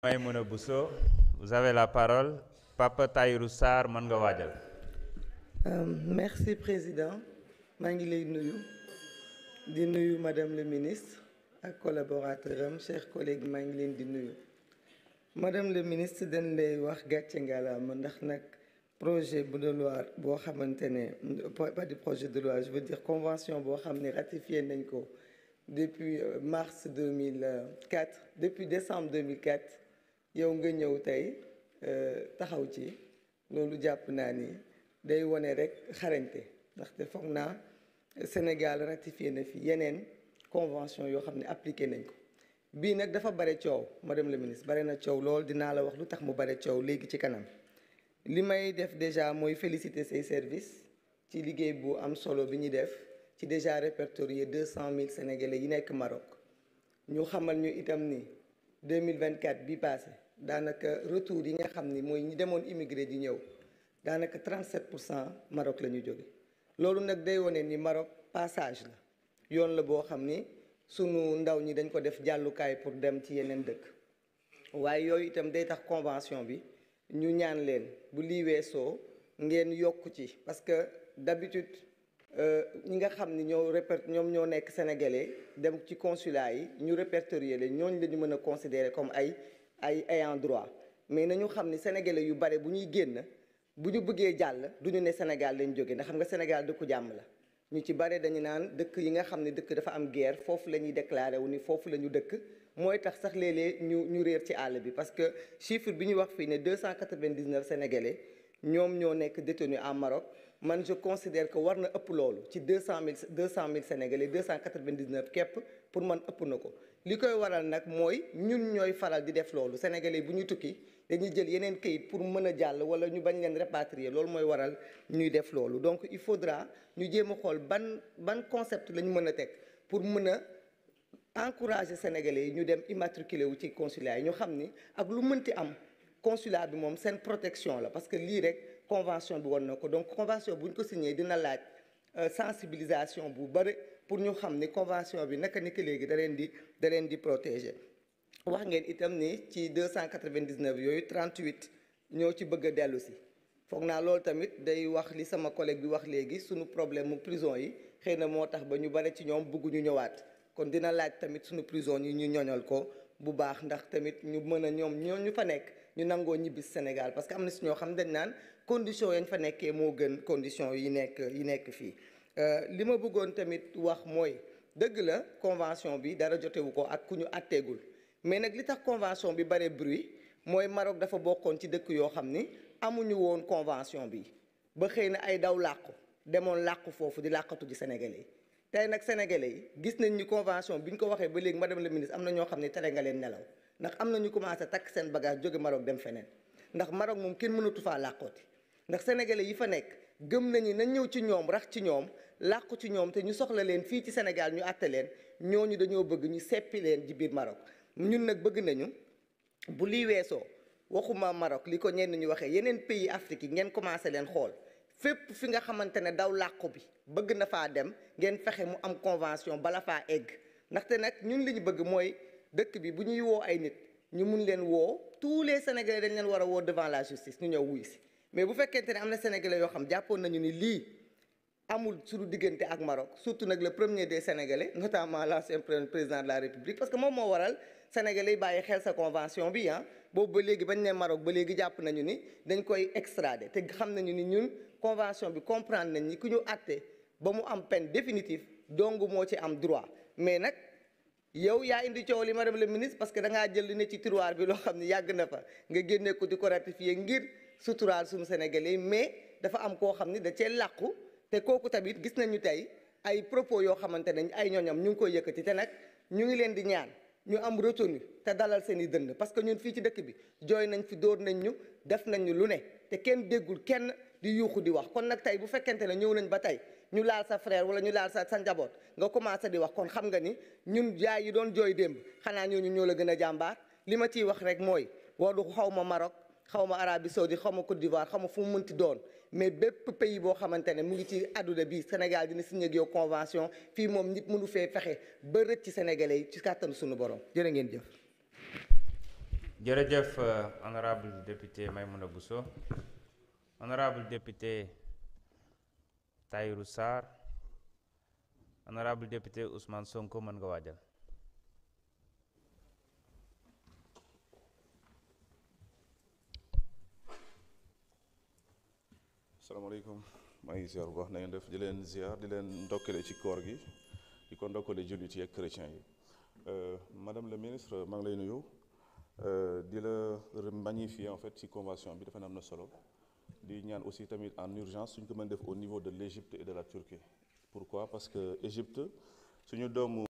Maïmouna Bousso, vous avez la parole. Papa Tahirou Sarr, mën nga waajal. Merci président maa ngi lay nuyu di nuyu madame le ministre ak collaborateur am chers collègues maa ngi leen di nuyu madame le ministre dañ lay wax gàcce ngalaama ndax nag projet bu de loi boo xamante ne pas du projet de loi je veux dire convention boo xam ne ratifié nañ ko depuis mars 2004 depuis décembre 2004 yow nga ñëw tey taxaw ci loolu jàpp naa ni day wone rek xarañte ndaxte foog naa Sénégal ratifié na fi yeneen convention yoo xam ne appliqué nañ ko bii nag dafa bare coow madame le ministre bare na coow lool dinaa la wax lu tax mu bare coow léegi ci kanam li may def déjà mooy féliciter say services ci liggéey bu am solo bi ñuy def ci déjà répertorié 200 000 Sénégalais yi nekk Maroc ñu xamal ñu itam ni 2024 bi passé daanaka retour yi nga xam ni mooy ñi demoon immigré di ñëw daanaka 37% Maroc la ñu jóge loolu nag day wone ni Maroc passage la yoon la boo xam ni sunu ndaw ñi dañ ko def jàllukaay pour dem ci yeneen dëkk waaye yooyu itam day tax convention bi ñu ñaan leen bu lii weesoo ngeen yokk ci parce que d'habitude ñi nga xam ni ñoom ñoo nekk sénégalais dem ci consulat yi ñu répertorier leen ñooñu la ñu mën a considérer comme ay ayant droit mais nañu xam ni sénégalais yu bare bu ñuy génn bu ñu bëggee jàll du ñu ne Sénégal lañ jóge ndax xam nga Sénégal dëkku jàmm la ñu ci bare dañu naan dëkk yi nga xam ne dëkk dafa am guerre foofu la ñuy déclaré wu ni foofu la ñu dëkk mooy tax sax léeg-léeg ñu réer ci àll bi parce que chiffre bi ñu wax fii ne 299 sénégalais ñoom ñoo nekk détenus en Maroc man je considère que war na ëpp loolu ci 200 000 sénégalais 299 képp pour man ëpp na ko li koy waral nag mooy ñun ñooy faral di def loolu sénégalais bu ñu tukki dañuy jël yeneen kayit pour mën a jàll wala ñu bañ leen rapatrier loolu mooy waral ñuy def loolu donc il faudra ñu jéem a xool ban concept la ñu mën a teg pour mën a encourager sénégalais yi ñu dem immatriculé wu ci consulat yi ñu xam ni ak lu mënti am consulat bi moom seen protection la parce que lii rek convention bi won na ko donc convention bu ñu ko signé dina laaj sensibilisation bu bari pour ñu xam ni convention bi naka ni ki léegi da leen di protéger. wax ngeen itam ni ci 299 yooyu 38 ñoo ci bëgg a dellu si foog naa loolu tamit day wax li sama collègue bi wax léegi sunu problème mu prison yi xëy na moo tax ba ñu bare ci ñoom bëgguñu ñëwaat kon dina laaj tamit sunu prison yi ñu ñoñal ko bu baax ndax tamit ñu mën a ñoom ñu fa nekk ñu nangoo ñibbi Sénégal parce que am na si ñoo xam dañ naan condition yañ fa nekkee moo gën condition yi nekk fii li ma bëggoon tamit wax mooy dëgg la convention bi dara jotewu ko ak ku ñu àtteegul mais nag li tax convention bi bare bruit mooy Maroc dafa bokkoon ci dëkk yoo xam ni amuñu woon convention bi ba xëy na ay daw làqu demoon làqu foofu di làqatu ji sénégalais yi tey nag sénégalais yi gis nañ ni convention bi ñu ko waxee ba léegi madame la ministre am na ñoo xam ne tere nga leen nelaw ndax am na ñu commencé takk seen bagage jóge Maroc dem feneen ndax Maroc moom kenn mënatu faa làqooti ndax sénégalais yi fa nekk gëm nañu nañ ñëw ci ñoom rax ci ñoom làqu ci ñoom te ñu soxla leen fii ci Sénégal ñu àtte leen ñooñu dañoo bëgg ñu seppi leen ci biir Maroc ñun nag bëgg nañu bu lii weesoo waxuma Maroc li ko ñenn ñu waxee yeneen pays Afrique yi ngeen commencé leen xool fépp fi nga xamante ne daw làqu bi bëgg na faa dem ngeen fexe mu am convention bala faa egg ndaxte nag ñun li ñu bëgg mooy dëkk bi bu ñuy woo ay nit ñu mun leen woo tous les Sénégalais dañ leen war a woo devant la justice ñu ñëw wuy si mais bu fekkente ne am na Sénégalais yoo xam jàppoon nañu ni lii amul suñu diggante ak Maroc surtout nag le premier des Sénégalais notamment l'ancien président de la République parce que moom moo waral Sénégalais yi bàyyi xel sa convention bi boobu ba léegi bañ ne Maroc ba léegi jàpp nañu ni dañ koy extrader te xam nañu ni ñun convention bi comprendre nañ ni ku ñu àtte ba mu am peine définitive dong moo ci am droit mais nag yow yaa indi coow li madame le ministre parce que da ngaa jël li ne ci tiroir bi loo xam ne yàgg na fa nga génne ko di ko ratifier ngir suturaal suñu Sénégalais mais dafa am koo xam ni da cee làqu te kooku tamit gis nañu tey ay propos yoo xamante ne ay ñooñam ñu ngi koy yëkkati te nag ñu ngi leen di ñaan ñu am retenu te dalal seen i dënn parce que ñun fii ci dëkk bi jooy nañ fi dóor nañ ñu def nañ ñu lu ne te kenn déggul kenn di yuuxu di wax kon nag tey bu fekkente ne ñëw nañ ba tey ñu laal sa frère wala ñu laal sa njaboot nga commencé di wax kon xam nga ni ñun yaay yi doon jooy démb xanaa ñooñu ñoo la gën a jàmbaar li ma ciy wax rek mooy waru xaw ma Maroc xaw ma Arabie Saoudite xaw ma Côte d'Ivoire xaw ma fu mu mënti doon mais bépp pays boo xamante ne mu ngi ci àdduna bi Sénégal dina signé ak yow convention fii moom nit mënu fee fexe ba rëcc ci sénégalais yi ci kàttanu suñu borom jërë ngeen jëf. jërëjëf honorable député Maïmouna Bousso, honorable député Tahirou Sarr, honorable député Ousmane Sonko, mën nga waajal. Asalaamaaleykum, maa ngi ziar bu baax na ngeen def di leen ziar di leen ndokkale ci koor gi di ko ndokkale jullit yi ak chrétiens yi. Madame le ministre maa ngi lay nuyu di la magnifier en fait ci convention bi dafa am na solo di ñaan aussi tamit en urgence suñ ko mën def au niveau de l'Égypte et de la Turquie. Pourquoi? Parce que Égypte suñu doomu